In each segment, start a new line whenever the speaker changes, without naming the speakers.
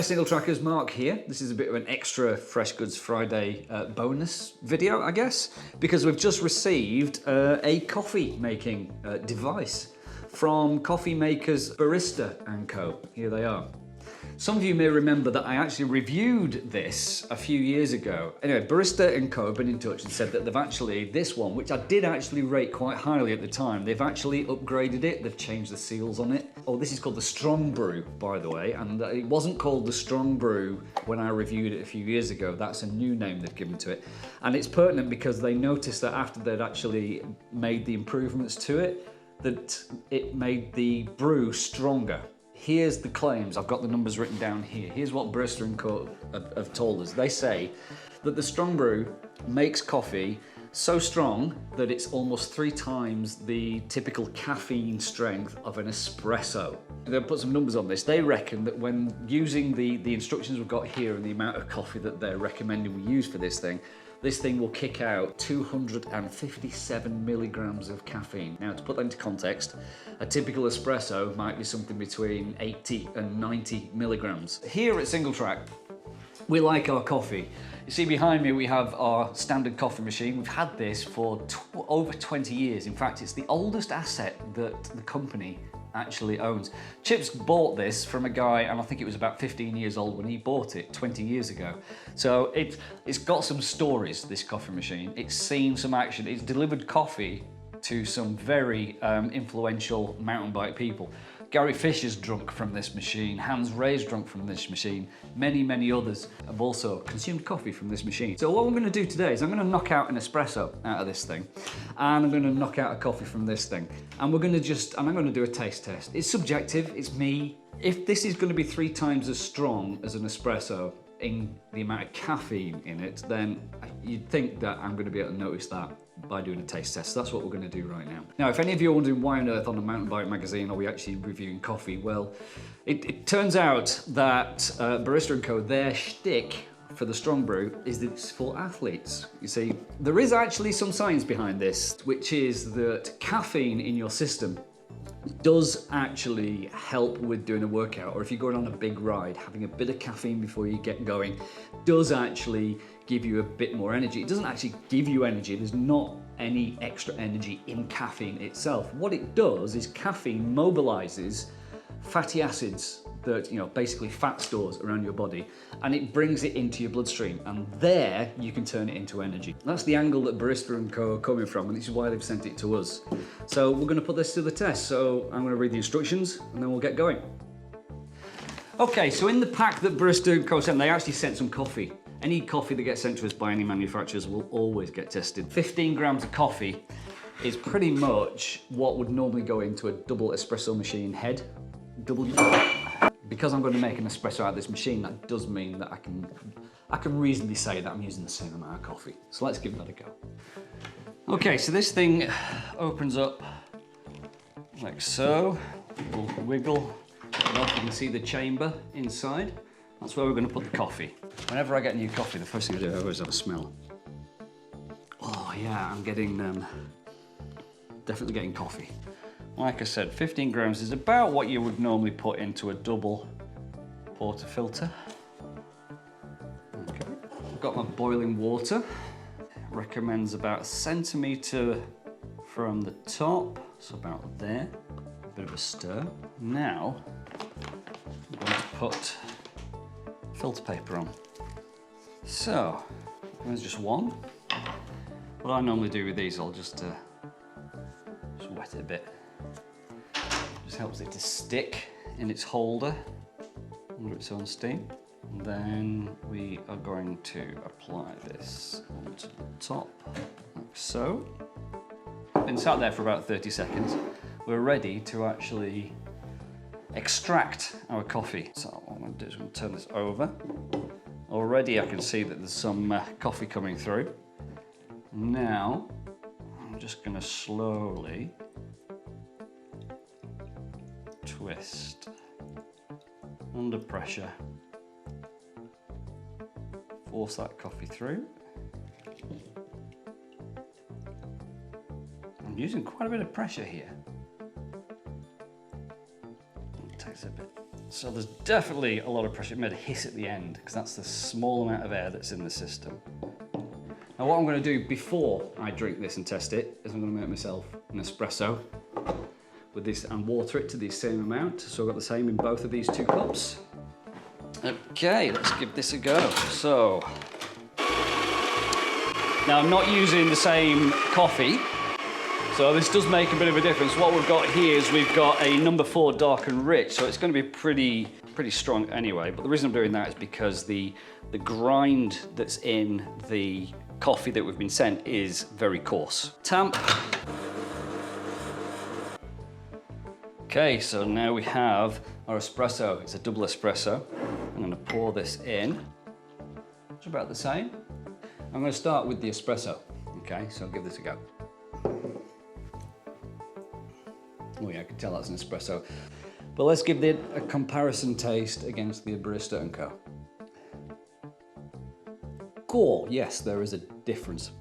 Singletrackers, Mark here. This is a bit of an extra Fresh Goods Friday bonus video, I guess, because we've just received a coffee making device from coffee makers Barista Co. Here they are. Some of you may remember that I actually reviewed this a few years ago. Anyway, Barista Co have been in touch and said that they've actually, this one, which I did actually rate quite highly at the time, they've actually upgraded it, they've changed the seals on it. Oh, this is called the Strong Brew, by the way, and it wasn't called the Strong Brew when I reviewed it a few years ago. That's a new name they've given to it. And it's pertinent because they noticed that after they'd actually made the improvements to it, that it made the brew stronger. Here's the claims, I've got the numbers written down here. Here's what Barista Co have told us. They say that the Strong Brew makes coffee so strong that it's almost 3 times the typical caffeine strength of an espresso. They'll put some numbers on this. They reckon that when using the instructions we've got here and the amount of coffee that they're recommending we use for this thing will kick out 257 milligrams of caffeine. Now, to put that into context, a typical espresso might be something between 80 and 90 milligrams. Here at Singletrack, we like our coffee. You see behind me, we have our standard coffee machine. We've had this for over 20 years. In fact, it's the oldest asset that the company actually owns. Chips bought this from a guy, and I think it was about 15 years old when he bought it 20 years ago. So it's got some stories, this coffee machine. It's seen some action. It's delivered coffee to some very influential mountain bike people. Gary Fisher's drunk from this machine, Hans Ray's drunk from this machine, many others have also consumed coffee from this machine. So what we're going to do today is I'm going to knock out an espresso out of this thing, and I'm going to knock out a coffee from this thing, and I'm going to do a taste test. It's subjective, it's me. If this is going to be 3 times as strong as an espresso in the amount of caffeine in it, then you'd think that I'm going to be able to notice that by doing a taste test. So that's what we're going to do right now. Now, if any of you are wondering why on earth on a mountain bike magazine are we actually reviewing coffee, well, it turns out that Barista Co, their shtick for the Strong Brew is that it's for athletes. You see, there is actually some science behind this, which is that caffeine in your system does actually help with doing a workout, or if you're going on a big ride, having a bit of caffeine before you get going does actually give you a bit more energy. It doesn't actually give you energy, there's not any extra energy in caffeine itself. What it does is caffeine mobilizes fatty acids that, basically fat stores around your body, and it brings it into your bloodstream, and there you can turn it into energy. That's the angle that Barista Co are coming from, and this is why they've sent it to us. So we're going to put this to the test. So I'm going to read the instructions and then we'll get going. Okay, so in the pack that Barista Co sent, they actually sent some coffee. Any coffee that gets sent to us by any manufacturers will always get tested. 15 grams of coffee is pretty much what would normally go into a double espresso machine head. Because I'm going to make an espresso out of this machine, that does mean that I can reasonably say that I'm using the same amount of coffee. So let's give that a go. Okay, so this thing opens up like so. We'll wiggle it off. You can see the chamber inside. That's where we're going to put the coffee. Whenever I get new coffee, the first thing I do is always have a smell. Oh yeah, I'm getting, definitely getting coffee. Like I said, 15 grams is about what you would normally put into a double portafilter. Okay, I've got my boiling water. Recommends about 1 centimetre from the top, so about there. A bit of a stir. Now, I'm going to put filter paper on. So, there's just one. What I normally do with these, I'll just wet it a bit. Just helps it to stick in its holder under its own steam. And then we are going to apply this onto the top, like so. Been sat there for about 30 seconds. We're ready to actually extract our coffee. So what I'm going to do is I'm going to turn this over. Already I can see that there's some coffee coming through. Now I'm just going to slowly twist under pressure, force that coffee through. I'm using quite a bit of pressure here. It takes a bit So there's definitely a lot of pressure. It made a hiss at the end because that's the small amount of air that's in the system. Now what I'm going to do before I drink this and test it is I'm going to make myself an espresso with this and water it to the same amount. So I've got the same in both of these 2 cups. Okay, let's give this a go. So, now I'm not using the same coffee, so this does make a bit of a difference. What we've got here is we've got a number 4 dark and rich, so it's going to be pretty strong anyway. But the reason I'm doing that is because the grind that's in the coffee that we've been sent is very coarse. Tamp. Okay, so now we have our espresso. It's a double espresso. I'm going to pour this in. It's about the same. I'm going to start with the espresso. Okay, so I'll give this a go. Oh yeah, I can tell that's an espresso. But let's give it a comparison taste against the Barista Co. Cool, yes, there is a difference.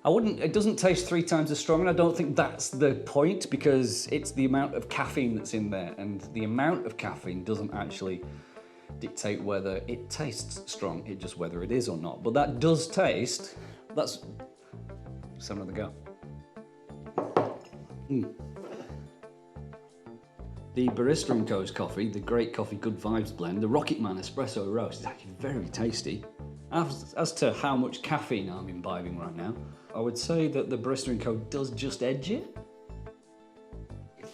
It doesn't taste 3 times as strong, and I don't think that's the point because it's the amount of caffeine that's in there, and the amount of caffeine doesn't actually dictate whether it tastes strong, it's just whether it is or not. But that does taste, let's have another go. The Barista Co's coffee, the Great Coffee Good Vibes blend, the Rocket Man Espresso Roast is actually very tasty. As to how much caffeine I'm imbibing right now, I would say that the Barista Co does just edge it.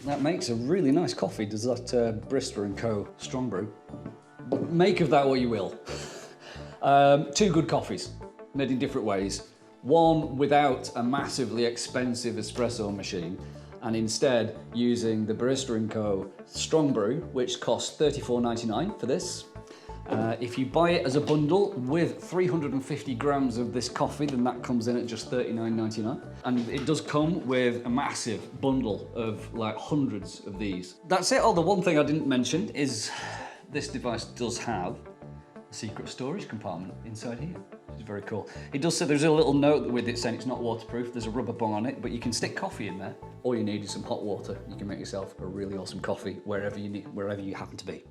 That makes a really nice coffee, does that Barista Co Strong Brew. Make of that what you will. 2 good coffees, made in different ways. One without a massively expensive espresso machine, and instead using the Barista Co Strong Brew, which costs $34.99 for this. If you buy it as a bundle with 350 grams of this coffee, then that comes in at just $39.99. And it does come with a massive bundle of like hundreds of these. That's it. Oh, the one thing I didn't mention is this device does have a secret storage compartment inside here, which is very cool. It does say there's a little note with it saying it's not waterproof. There's a rubber bung on it, but you can stick coffee in there. All you need is some hot water. You can make yourself a really awesome coffee wherever you happen to be.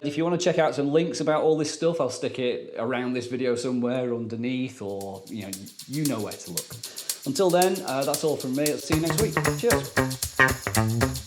If you want to check out some links about all this stuff, I'll stick it around this video somewhere underneath, or you know where to look. Until then, that's all from me. I'll see you next week. Cheers.